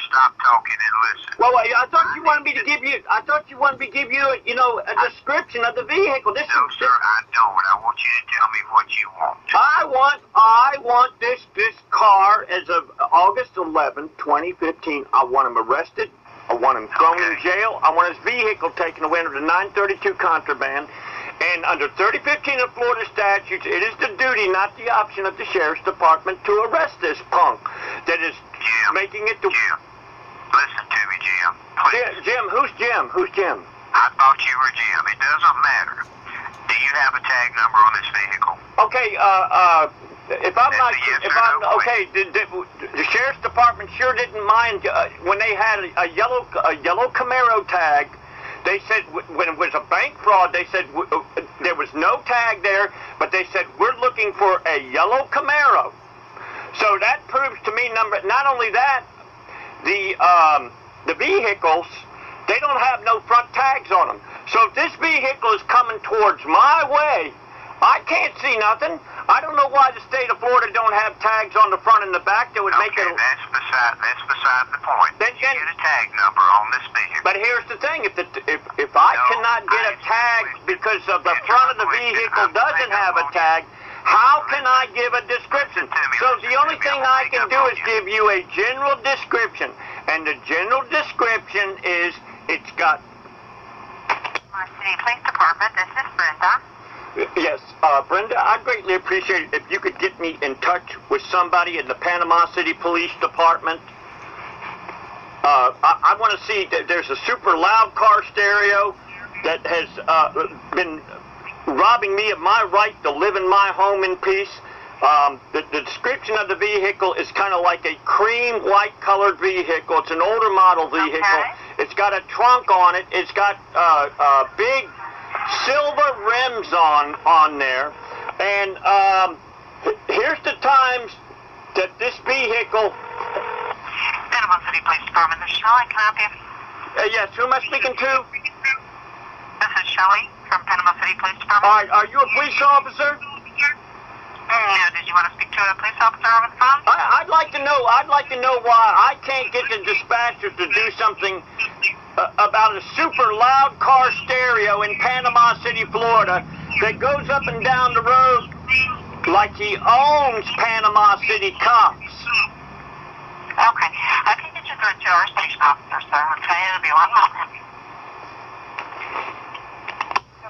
stop talking and listen. Well, I thought you wanted me to give you. I thought you wanted me to give you, a description of the vehicle. No, sir, I don't. I want you to tell me what you want. I want this car as of August 11, 2015. I want him arrested. I want him thrown in jail. I want his vehicle taken away under the 932 contraband. And under 3015 of Florida statutes, it is the duty, not the option of the Sheriff's Department to arrest this punk that is making it to... Jim, listen to me, Jim. Please. Jim, who's Jim? Who's Jim? I thought you were Jim. It doesn't matter. Do you have a tag number on this vehicle? Okay, the Sheriff's Department sure didn't mind when they had a yellow Camaro tag. They said when it was a bank fraud, they said there was no tag there, but they said we're looking for a yellow Camaro. So that proves to me not only that, the vehicles, they don't have no front tags on them. So if this vehicle is coming towards my way, I can't see nothing. I don't know why the state of Florida don't have tags on the front and the back that would make it... That's beside the point. Then you get a tag number on this vehicle. But here's the thing, if I cannot get a tag because of the front of the vehicle doesn't have a tag, how can I give a description? So the only thing I can do is give you a general description. And the general description is, it's got... City Police Department, this is Brenda. Yes, Brenda, I'd greatly appreciate it if you could get me in touch with somebody in the Panama City Police Department. I want to see that there's a super loud car stereo that has been robbing me of my right to live in my home in peace. The description of the vehicle is kind of like a cream white colored vehicle. It's an older model vehicle. Okay. It's got a trunk on it. It's got big silver rims on there. And here's the times that this vehicle... Panama City Police Department, this is Shelley. Can I help you? Yes, who am I speaking to? This is Shelley from Panama City Police Department. All right, are you a police officer? No, did you want to speak to a police officer over the phone? I'd like to know why I can't get the dispatcher to do something about a super loud car stereo in Panama City, Florida, that goes up and down the road like he owns Panama City cops. Okay, I can get you through to our station officer, sir. Okay, it'll be 1 moment.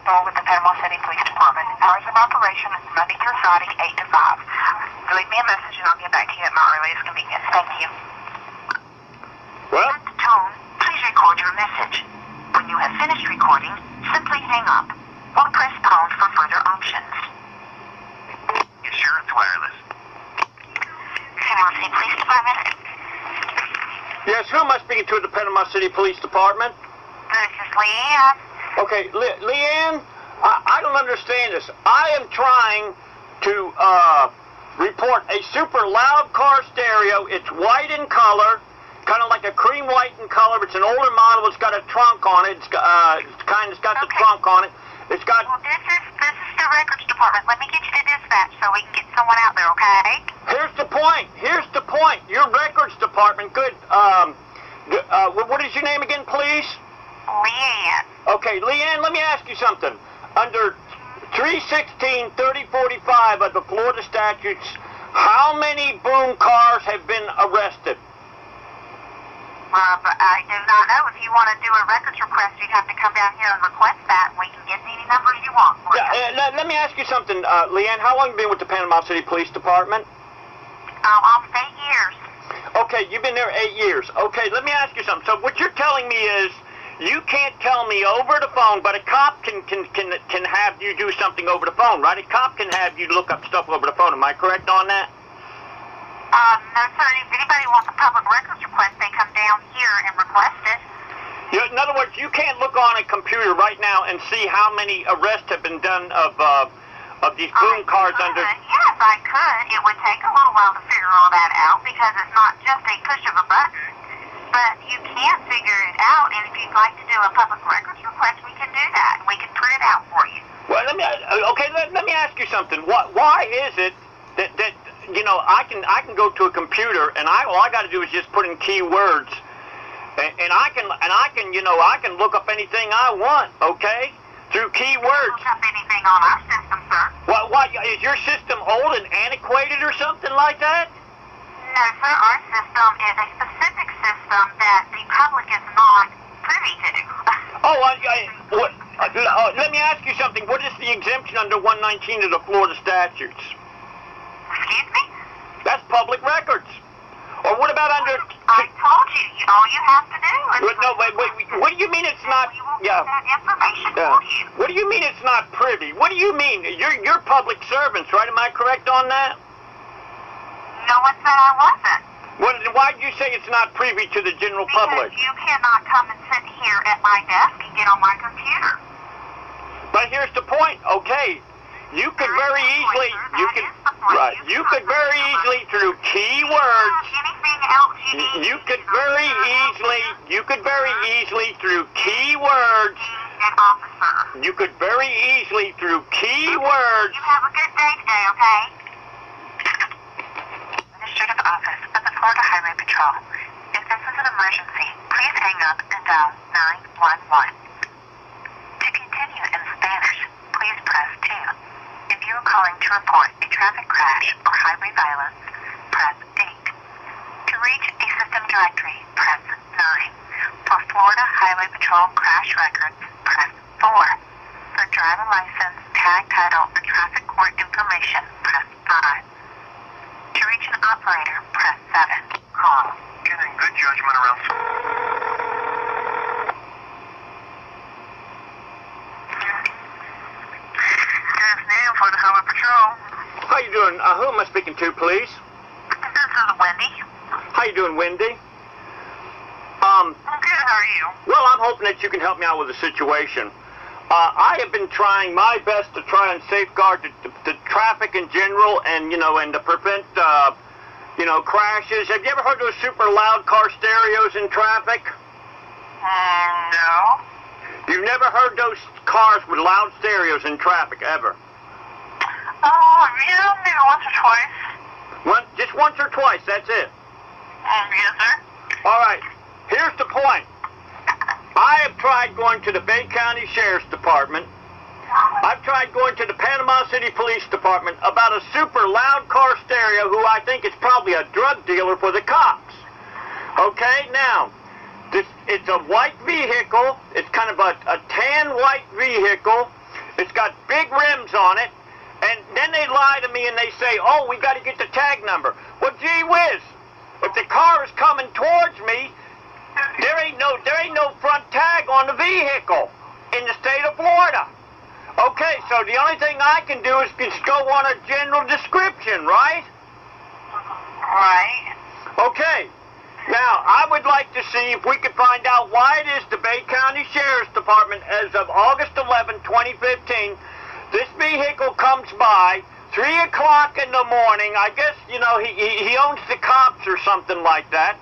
With the Panama City Police Department. Hours of operation is Monday through Friday, 8 to 5. Leave me a message and I'll get back to you at my earliest convenience. Thank you. Well? At the tone, please record your message. When you have finished recording, simply hang up or press pound for further options. Yes, sure, it's wireless. Panama City Police Department. Yes, who am I speaking to at the Panama City Police Department? This is Leanne. Okay, Leanne, I don't understand this. I am trying to report a super loud car stereo. It's white in color, kind of like a cream white in color. It's an older model. It's got a trunk on it. It's got the trunk on it. It's got... Well, this is the records department. Let me get you to dispatch so we can get someone out there, okay? Here's the point. Your records department, good. What is your name again, please? Leanne. Okay, Leanne, let me ask you something. Under 316-3045 of the Florida statutes, how many boom cars have been arrested? But I do not know. If you want to do a records request, you'd have to come down here and request that, and we can get any number you want for you. Let me ask you something, Leanne. How long have you been with the Panama City Police Department? Almost 8 years. Okay, you've been there 8 years. Okay, let me ask you something. So what you're telling me is you can't tell me over the phone, but a cop can have you do something over the phone, right? A cop can have you look up stuff over the phone. Am I correct on that? No, sir. If anybody wants a public records request, they come down here and request it. In other words, you can't look on a computer right now and see how many arrests have been done of these boom cars under... Yes, I could. It would take a little while to figure all that out because it's not just a push of a button. But you can figure it out, and if you'd like to do a public records request, we can do that. We can print it out for you. Well, let me ask you something. Why is it that I can go to a computer and all I got to do is just put in keywords And I can, you know, I can look up anything I want, okay? Through keywords. Look up anything on our system, sir. What, is your system old and antiquated or something like that? No, sir. Our system is a specific system that the public is not privy to. Let me ask you something. What is the exemption under 119 of the Florida statutes? Excuse me? That's public records. Or what about under... I told you, all you have to do is... No, wait. What do you mean it's not... We will Yeah. get that information for you. What do you mean it's not privy? What do you mean? You're public servants, right? Am I correct on that? No one said I wasn't. Why did you say it's not privy to the general public? Because you cannot come and sit here at my desk and get on my computer. But here's the point, okay? You could very easily, you could very easily through keywords, Anything else you need? you could very easily through keywords, An officer. you could very easily through keywords. You have a good day today, okay? Administrative Office of the Florida Highway Patrol. If this is an emergency, please hang up and dial 911. To continue in Spanish, please press 2. If you are calling to report a traffic crash or highway violence, press 8. To reach a system directory, press 9. For Florida Highway Patrol crash records, press 4. For driver license, tag title, or traffic court information, press 5. To reach an operator, press 7. Call. Getting good judgment around. Good afternoon, Florida Highway Patrol. How you doing? Who am I speaking to, please? This is Wendy. How you doing, Wendy? I'm good, how are you? Well, I'm hoping that you can help me out with the situation. I have been trying my best to try and safeguard the traffic in general, and and to prevent crashes. Have you ever heard those super loud car stereos in traffic? No. You've never heard those cars with loud stereos in traffic ever? Oh, yeah, maybe once or twice. Just once or twice. That's it. Yes, sir. All right. Here's the point. I have tried going to the Bay County Sheriff's Department. I've tried going to the Panama City Police Department about a super loud car stereo who I think is probably a drug dealer for the cops. Okay, now, it's a white vehicle. It's kind of a tan white vehicle. It's got big rims on it. And then they lie to me and they say, oh, we got to get the tag number. Well, gee whiz, if the car is coming towards me, there ain't no front tag on the vehicle in the state of Florida. Okay, so the only thing I can do is just go on a general description, right? Right. Okay. Now, I would like to see if we could find out why it is the Bay County Sheriff's Department, as of August 11, 2015, this vehicle comes by 3 o'clock in the morning. I guess, he owns the cops or something like that.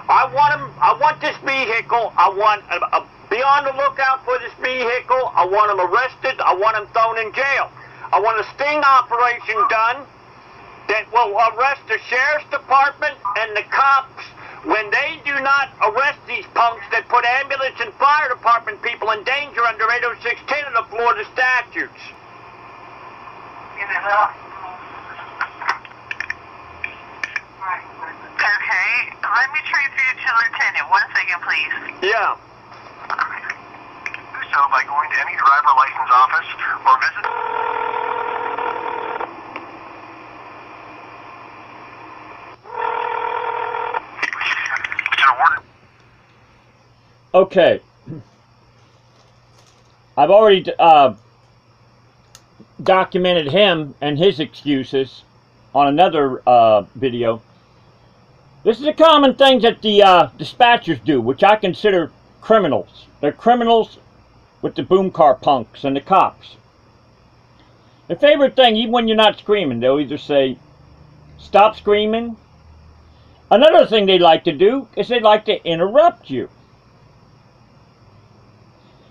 I want this vehicle. I want be on the lookout for this vehicle. I want him arrested. I want him thrown in jail. I want a sting operation done that will arrest the Sheriff's Department and the cops when they do not arrest these punks that put ambulance and fire department people in danger under 80610 of the Florida statutes. Okay, let me transfer you to Lieutenant. 1 second, please. Yeah. Do so by going to any driver license office or visit. Okay. I've already documented him and his excuses on another video. This is a common thing that the dispatchers do, which I consider criminals. They're criminals with the boom car punks and the cops. Their favorite thing, even when you're not screaming, they'll either say, stop screaming. Another thing they like to do is they like to interrupt you.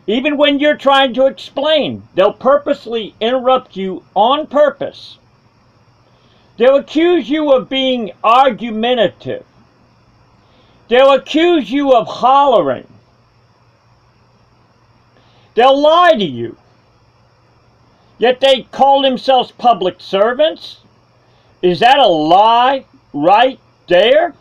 Even when you're trying to explain, they'll purposely interrupt you on purpose. They'll accuse you of being argumentative. They'll accuse you of hollering. They'll lie to you. Yet they call themselves public servants? Is that a lie right there?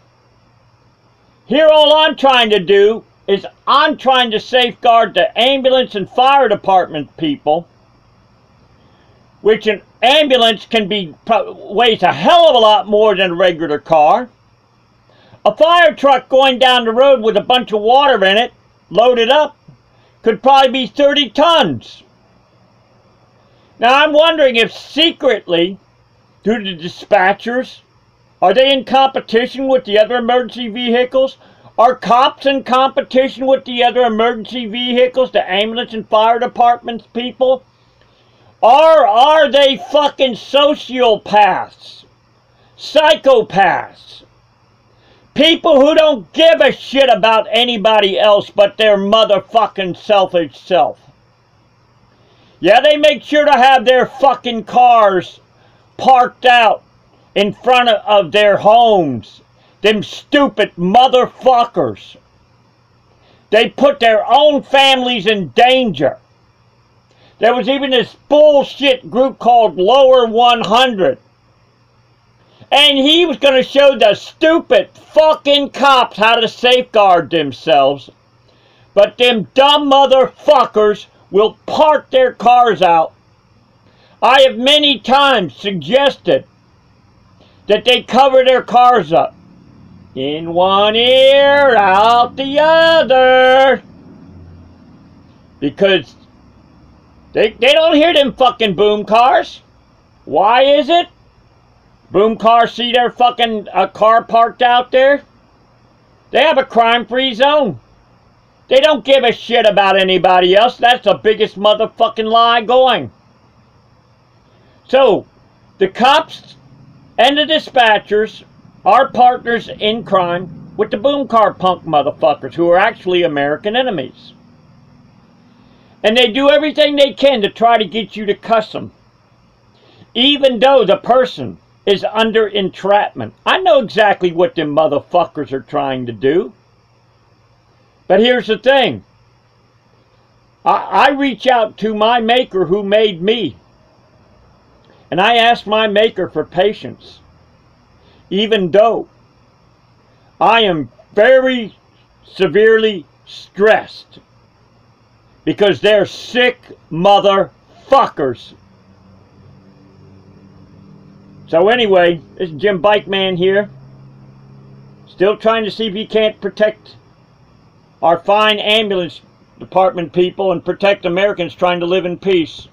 Here all I'm trying to do is I'm trying to safeguard the ambulance and fire department people, which an ambulance can be weighs a hell of a lot more than a regular car. A fire truck going down the road with a bunch of water in it, loaded up, could probably be 30 tons. Now I'm wondering if secretly, through the dispatchers, are they in competition with the other emergency vehicles? Are cops in competition with the other emergency vehicles, the ambulance and fire departments people? Or are they fucking sociopaths, psychopaths, people who don't give a shit about anybody else but their motherfucking selfish self? Yeah, they make sure to have their fucking cars parked out in front of their homes. Them stupid motherfuckers. They put their own families in danger. There was even this bullshit group called Lower 100. And he was going to show the stupid fucking cops how to safeguard themselves. But them dumb motherfuckers will park their cars out. I have many times suggested that they cover their cars up. In one ear, out the other. Because they don't hear them fucking boom cars. Why is it? Boom cars see their fucking car parked out there? They have a crime-free zone. They don't give a shit about anybody else. That's the biggest motherfucking lie going. So, the cops and the dispatchers are partners in crime with the boom car punk motherfuckers who are actually American enemies. And they do everything they can to try to get you to cuss them. Even though the person is under entrapment. I know exactly what them motherfuckers are trying to do. But here's the thing. I reach out to my maker who made me. And I ask my maker for patience. Even though I am very severely stressed. Because they're sick motherfuckers. So anyway, this is Jimbikeman here. Still trying to see if he can't protect our fine ambulance department people and protect Americans trying to live in peace.